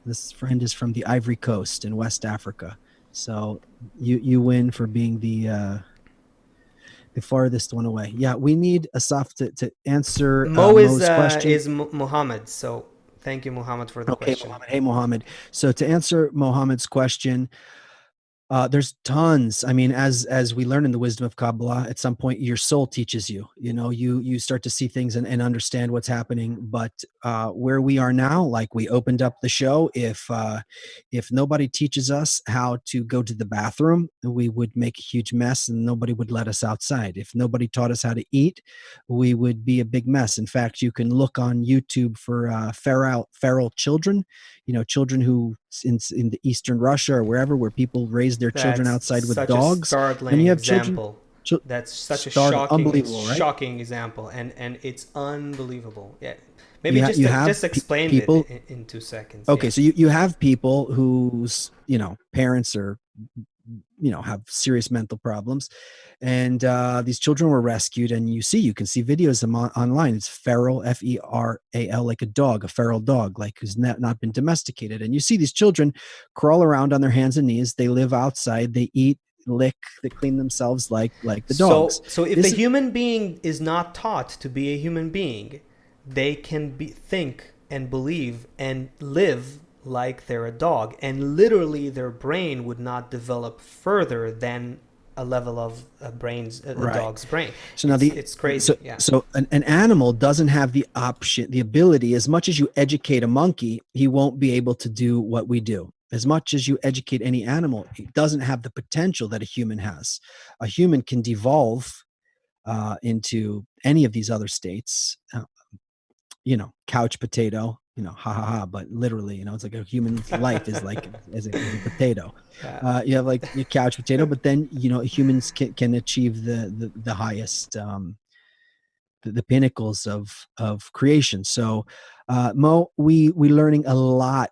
This friend is from the Ivory Coast in West Africa. So you win for being the farthest one away. Yeah, we need Asaf to answer Mo's question. is Muhammad. So thank you, Muhammad, for the question. Mohammed. Hey, Mohammed. So to answer Mohammed's question, there's tons. I mean, as we learn in the wisdom of Kabbalah, at some point your soul teaches you. You start to see things and understand what's happening. But where we are now, like we opened up the show, if nobody teaches us how to go to the bathroom, we would make a huge mess and nobody would let us outside. If nobody taught us how to eat, we would be a big mess. In fact, you can look on YouTube for feral children. Children who in the Eastern Russia or wherever, where people raise their children outside with dogs. Startling and you have example. That's such a shocking example, and it's unbelievable. Yeah, maybe just explain people, it in 2 seconds. Okay, yeah. So you have people whose parents are have serious mental problems, and these children were rescued, and you can see videos of them online. It's feral, F-E-R-A-L, like a dog, a feral dog, like who's not been domesticated. And you see these children crawl around on their hands and knees. They live outside. They eat, lick, they clean themselves like the dogs. So if the human being is not taught to be a human being, they can think and believe and live like they're a dog, and literally their brain would not develop further than a level of a dog's brain. So now it's crazy. So an animal doesn't have the ability. As much as you educate a monkey, he won't be able to do what we do. As much as you educate any animal, it doesn't have the potential that a human has. A human can devolve into any of these other states. Couch potato. But literally, it's like a human's life is like as a potato. You have like your couch potato, but then humans can achieve the highest, the pinnacles of creation. So, Mo, we're learning a lot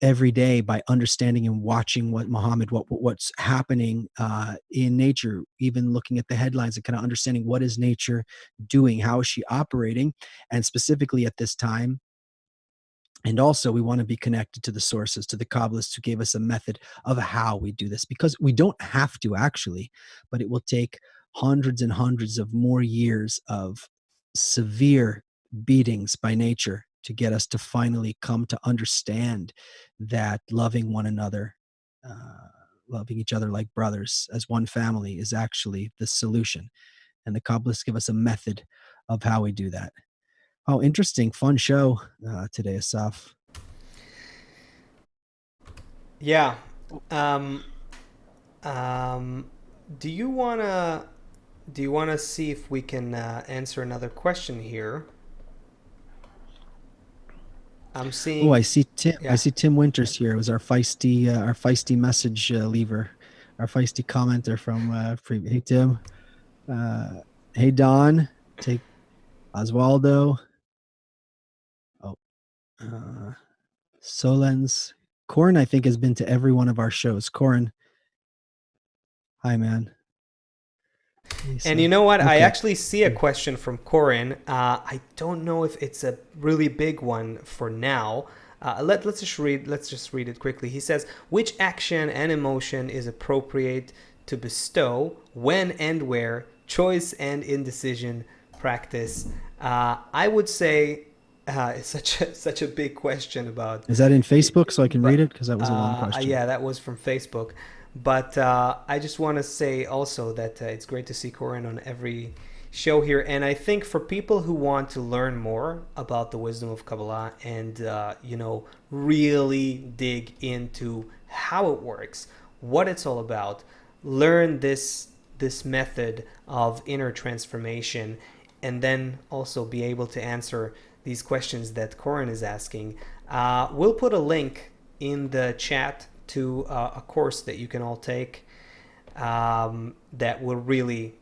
every day by understanding and watching what's happening in nature, even looking at the headlines and kind of understanding what is nature doing, how is she operating, and specifically at this time. And also, we want to be connected to the sources, to the Kabbalists who gave us a method of how we do this, because we don't have to actually, but it will take hundreds and hundreds of more years of severe beatings by nature to get us to finally come to understand that loving one another, loving each other like brothers as one family is actually the solution. And the Kabbalists give us a method of how we do that. Oh, interesting, fun show today, Asaf. Yeah. Um, um, do you wanna see if we can answer another question here? I'm Oh, I seeing. see Tim. I Yeah. see Tim Winters here. It was our feisty message leaver, our feisty commenter from. Hey Tim. Uh, hey Don. Take Oswaldo. Oh, uh, Solens. Corin, I think, has been to every one of our shows. Corin, hi man. And you know what? I Okay. actually see a question from Corin. I don't know if it's a really big one for now. Let's just read. Let's just read it quickly. He says, "Which action and emotion is appropriate to bestow when and where? Choice and indecision practice." I would say it's such a big question about. Is that in Facebook so I can read But it? Because that was a long question. yeah, that was from Facebook. But I just want to say also that it's great to see Corin on every show here. And I think for people who want to learn more about the wisdom of Kabbalah and, really dig into how it works, what it's all about, learn this method of inner transformation, and then also be able to answer these questions that Corin is asking. We'll put a link in the chat to a course that you can all take that will really,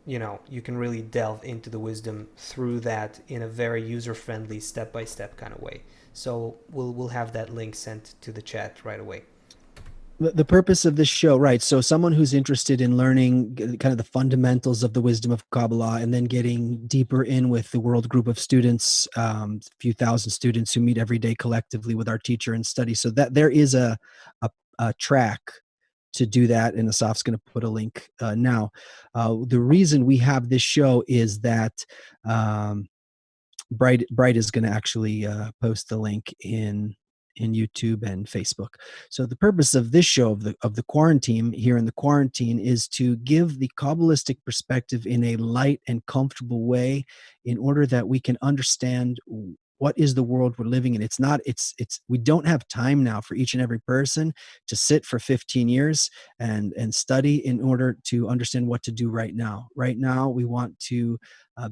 you can really delve into the wisdom through that in a very user-friendly, step-by-step kind of way. So we'll have that link sent to the chat right away. The purpose of this show, right? So someone who's interested in learning kind of the fundamentals of the wisdom of Kabbalah and then getting deeper in with the world group of students, a few thousand students who meet every day collectively with our teacher and study. So that there is a track to do that. And Asaf's going to put a link now. The reason we have this show is that Bright is going to actually post the link in YouTube and Facebook. So the purpose of this show of the quarantine here in the quarantine is to give the Kabbalistic perspective in a light and comfortable way in order that we can understand what is the world we're living in. It's we don't have time now for each and every person to sit for 15 years and study in order to understand what to do right now. Right now, we want to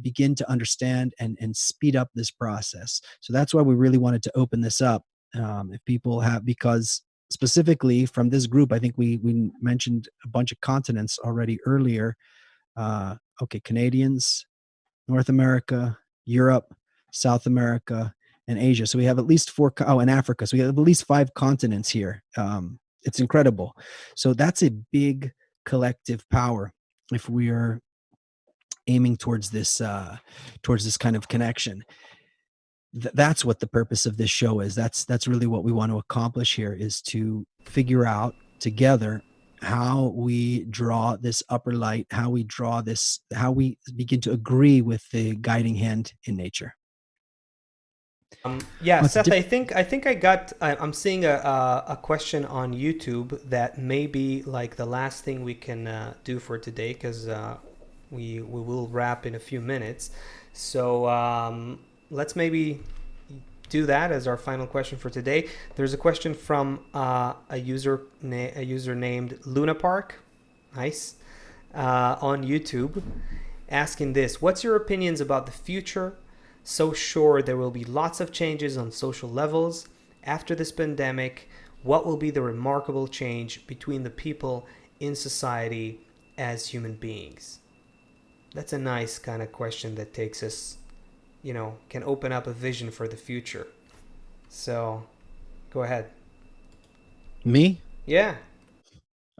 begin to understand and speed up this process. So that's why we really wanted to open this up. If people have, because specifically from this group, I think we mentioned a bunch of continents already earlier. Okay, Canadians, North America, Europe, South America, and Asia. So we have at least four. Oh, and Africa. So we have at least 5 continents here. It's incredible. So that's a big collective power if we are aiming towards this kind of connection. That's what the purpose of this show is. That's really what we want to accomplish here, is to figure out together how we draw this upper light, how we begin to agree with the guiding hand in nature. Yeah, Well, Seth, I'm seeing a question on YouTube that may be like the last thing we can do for today, because we will wrap in a few minutes. So let's maybe do that as our final question for today. There's a question from a user named Luna Park, nice, on YouTube, asking this: what's your opinions about the future? So sure, there will be lots of changes on social levels after this pandemic. What will be the remarkable change between the people in society as human beings? That's a nice kind of question that takes us, can open up a vision for the future. So, go ahead. Me? Yeah,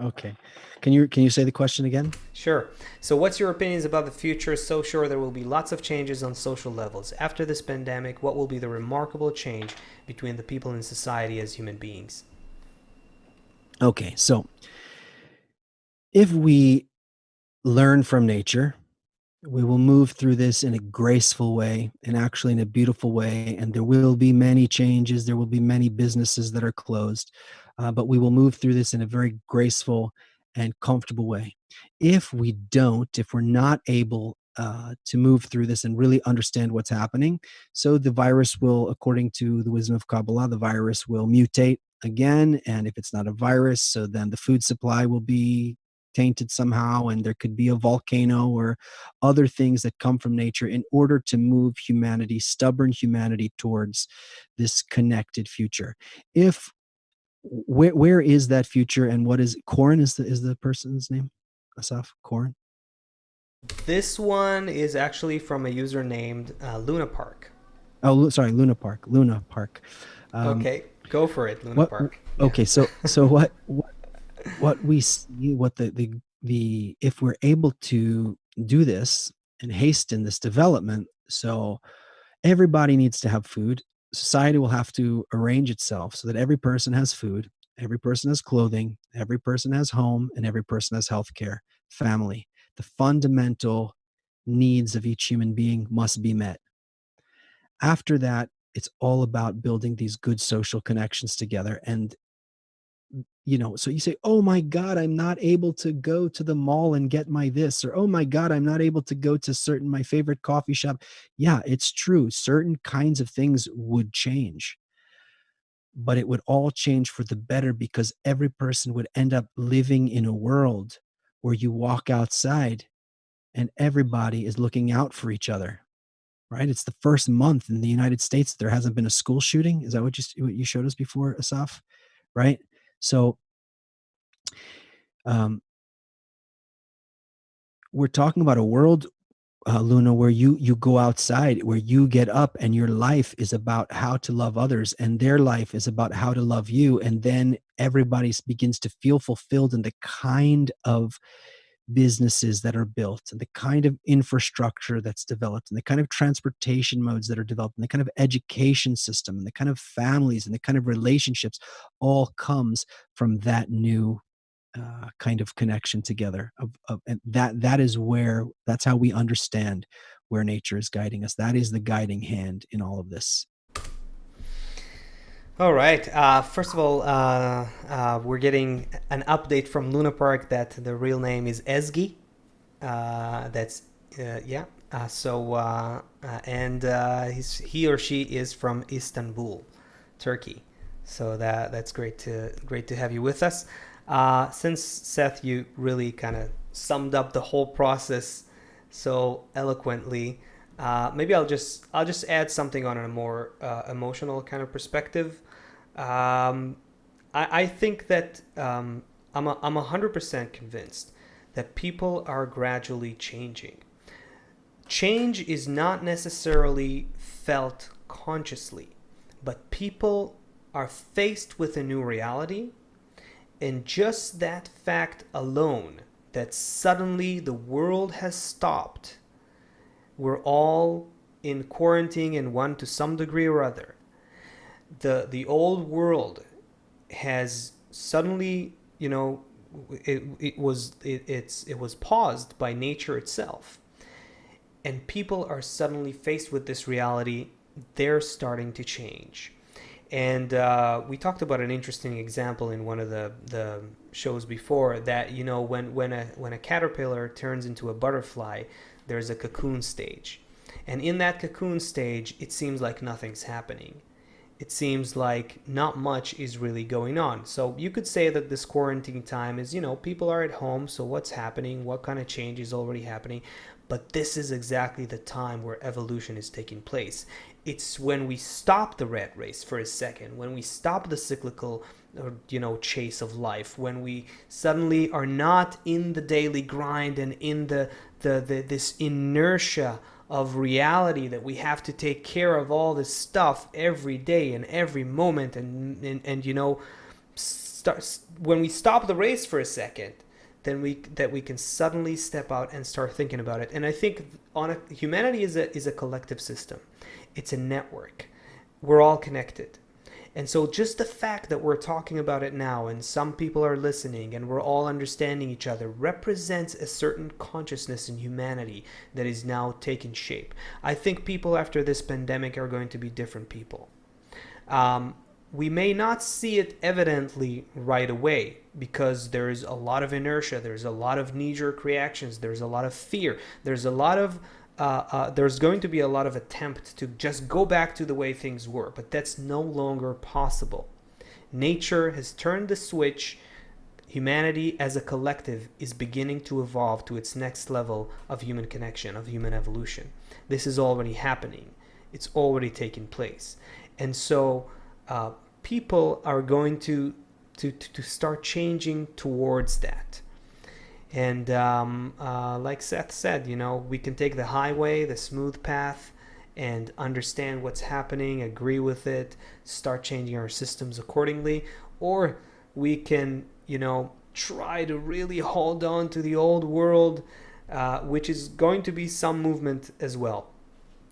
Okay. Can you say the question again? sure. So, what's your opinions about the future? So sure, there will be lots of changes on social levels. After this pandemic, what will be the remarkable change between the people in society as human beings? Okay. So if we learn from nature We will move through this in a graceful way and actually in a beautiful way. And there will be many changes. There will be many businesses that are closed, but we will move through this in a very graceful and comfortable way. If we're not able to move through this and really understand what's happening, so the virus will, according to the wisdom of Kabbalah, the virus will mutate again. And if it's not a virus, so then the food supply will be tainted somehow, and there could be a volcano or other things that come from nature in order to move humanity, stubborn humanity, towards this connected future. If where is that future, and what is Corin? Is the person's name Asaf Corin? This one is actually from a user named Luna Park. Oh, sorry, Luna Park. Luna Park. Okay, go for it, Luna What? Park. Yeah. Okay, so what we see, what the if we're able to do this and hasten this development, so everybody needs to have food. Society will have to arrange itself so that every person has food, every person has clothing, every person has home, and every person has healthcare, family. The fundamental needs of each human being must be met. After that, it's all about building these good social connections together. And so you say, oh my God, I'm not able to go to the mall and get my this, or oh my God, I'm not able to go to my favorite coffee shop. Yeah, it's true. Certain kinds of things would change, but it would all change for the better, because every person would end up living in a world where you walk outside and everybody is looking out for each other. Right? It's the first month in the United States that there hasn't been a school shooting. Is that what you showed us before, Asaf? Right? So um, we're talking about a world, Luna, where you go outside, where you get up and your life is about how to love others, and their life is about how to love you. And then everybody begins to feel fulfilled in the kind of businesses that are built, and the kind of infrastructure that's developed, and the kind of transportation modes that are developed, and the kind of education system, and the kind of families, and the kind of relationships, all comes from that new kind of connection together. And that's how we understand where nature is guiding us. That is the guiding hand in all of this. All right. First of all, we're getting an update from Luna Park that the real name is Ezgi. That's yeah. And he or she is from Istanbul, Turkey. So that's great to have you with us. Since Seth, you really kind of summed up the whole process so eloquently, maybe I'll just add something on a more emotional kind of perspective. I think that I'm 100% convinced that people are gradually changing. Change is not necessarily felt consciously, but people are faced with a new reality, and just that fact alone, that suddenly the world has stopped, we're all in quarantine in one to some degree or other. The old world has suddenly, it was paused by nature itself, and people are suddenly faced with this reality. They're starting to change. And we talked about an interesting example in one of the shows before, that when a caterpillar turns into a butterfly, there's a cocoon stage, and in that cocoon stage, it seems like nothing's happening. It seems like not much is really going on. So you could say that this quarantine time is, people are at home, so what's happening? What kind of change is already happening? But this is exactly the time where evolution is taking place. It's when we stop the rat race for a second, when we stop the cyclical chase of life, when we suddenly are not in the daily grind and in this inertia of reality that we have to take care of all this stuff every day and every moment, and when we stop the race for a second, then we can suddenly step out and start thinking about it. And I think humanity is a collective system. It's a network. We're all connected. And so just the fact that we're talking about it now and some people are listening and we're all understanding each other represents a certain consciousness in humanity that is now taking shape. I think people after this pandemic are going to be different people. We may not see it evidently right away because there's a lot of inertia, there's a lot of knee-jerk reactions, there's a lot of fear, there's a lot of there's going to be a lot of attempt to just go back to the way things were, but that's no longer possible. Nature has turned the switch. Humanity as a collective is beginning to evolve to its next level of human connection, of human evolution. This is already happening. It's already taking place. And so people are going to start changing towards that. And like Seth said, we can take the highway, the smooth path, and understand what's happening, agree with it, start changing our systems accordingly. Or we can, try to really hold on to the old world, which is going to be some movement as well.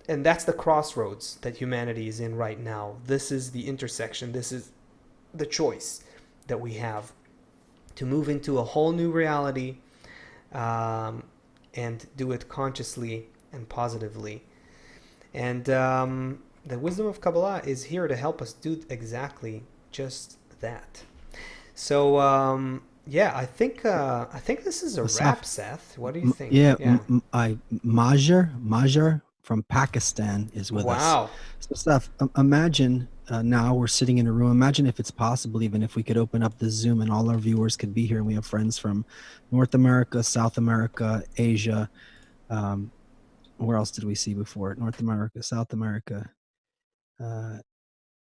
And that's the crossroads that humanity is in right now. This is the intersection. This is the choice that we have to move into a whole new reality, and do it consciously and positively. And the wisdom of Kabbalah is here to help us do exactly just that. So I think this is a wrap, Seth. What do you think? Majar from Pakistan is with us. Wow. So Seth, imagine now we're sitting in a room. Imagine if it's possible, even if we could open up the Zoom and all our viewers could be here, and we have friends from North America, South America, Asia. Where else did we see before? North America, South America,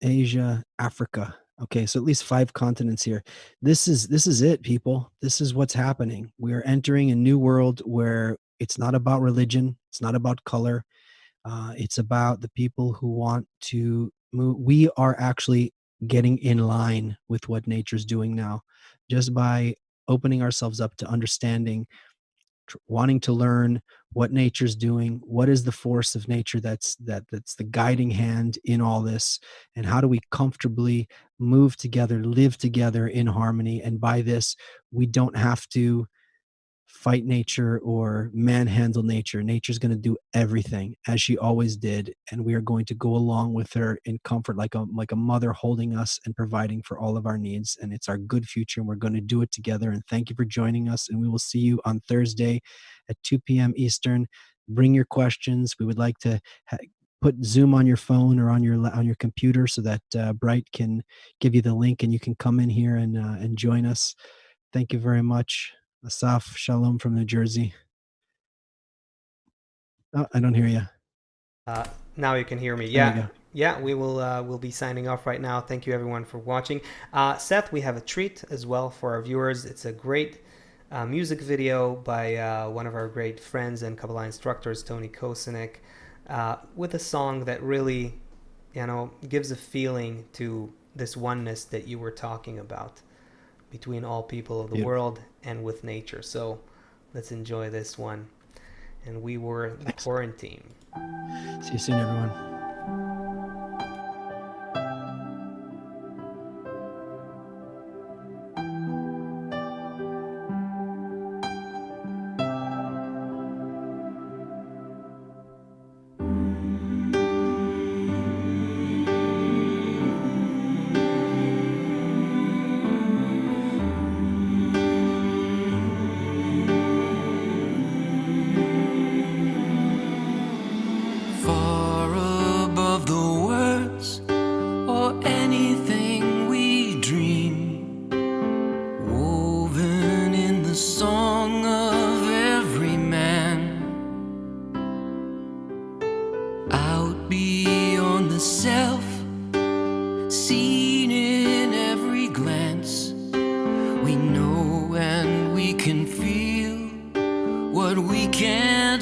Asia, Africa. Okay, so at least 5 continents here. This is it, people. This is what's happening. We are entering a new world where it's not about religion. It's not about color. It's about the people who want to move. We are actually getting in line with what nature's doing now, just by opening ourselves up to understanding, wanting to learn what nature's doing, what is the force of nature that's the guiding hand in all this, and how do we comfortably move together, live together in harmony. And by this, we don't have to fight nature or manhandle nature. Nature's going to do everything as she always did, and we are going to go along with her in comfort, like a mother holding us and providing for all of our needs. And it's our good future, and we're going to do it together. And thank you for joining us, and we will see you on Thursday at 2 p.m. Eastern. Bring your questions. We would like to put Zoom on your phone or on your computer so that Bright can give you the link and you can come in here and join us. Thank you very much. Asaf, shalom from New Jersey. Oh, I don't hear you. Now you can hear me. We will we'll be signing off right now. Thank you everyone for watching. Seth, we have a treat as well for our viewers. It's a great music video by one of our great friends and Kabbalah instructors, Tony Kosenek, with a song that really, gives a feeling to this oneness that you were talking about between all people of the world and with nature. So let's enjoy this one. And we were the Quaranteam. See you soon, everyone.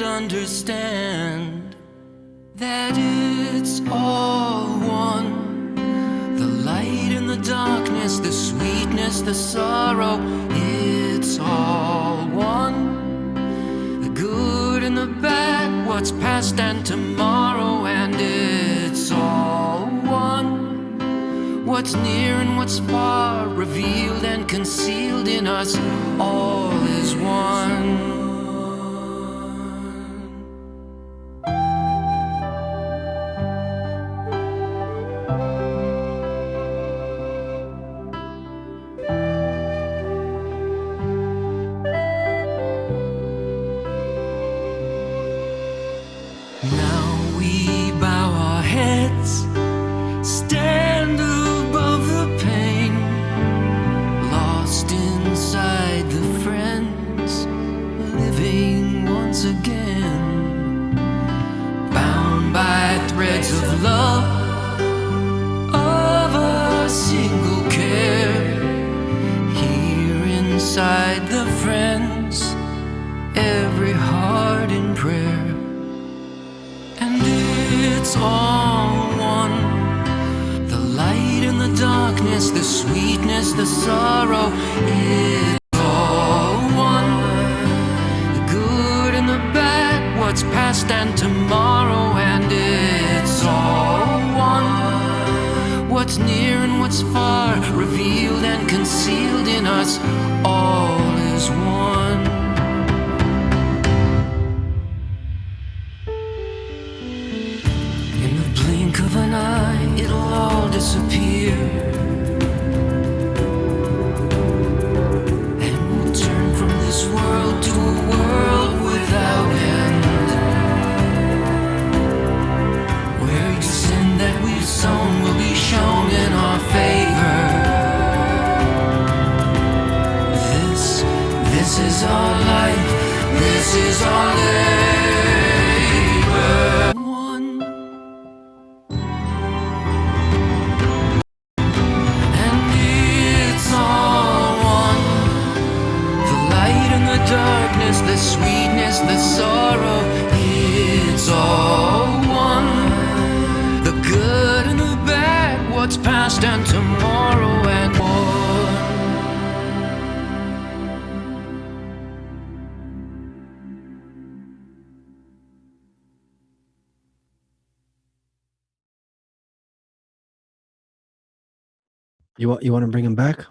Understand that it's all one. The light and the darkness, the sweetness, the sorrow, it's all one. The good and the bad, what's past and tomorrow, and it's all one. What What's near and what's far, revealed and concealed in us, all is one. Now we bow our heads, stand above the pain, lost inside the friends, living once again, bound by threads of love, of a single care, here inside the friends, every heart in prayer. And it's all one, the light and the darkness, the sweetness, the sorrow, it's all one, the good and the bad, what's past and tomorrow, and it's all one, what's near and what's far, revealed and concealed in us, all is one. In the blink of an eye, it'll all disappear, and we'll turn from this world to a world without end, where each sin that we've sown will be shown in our favor. This is our life, this is our labor. One. And it's all one, the light and the darkness, the sweetness, the sorrow, it's all one, the good and the bad, what's past and tomorrow, and one. You want to bring him back?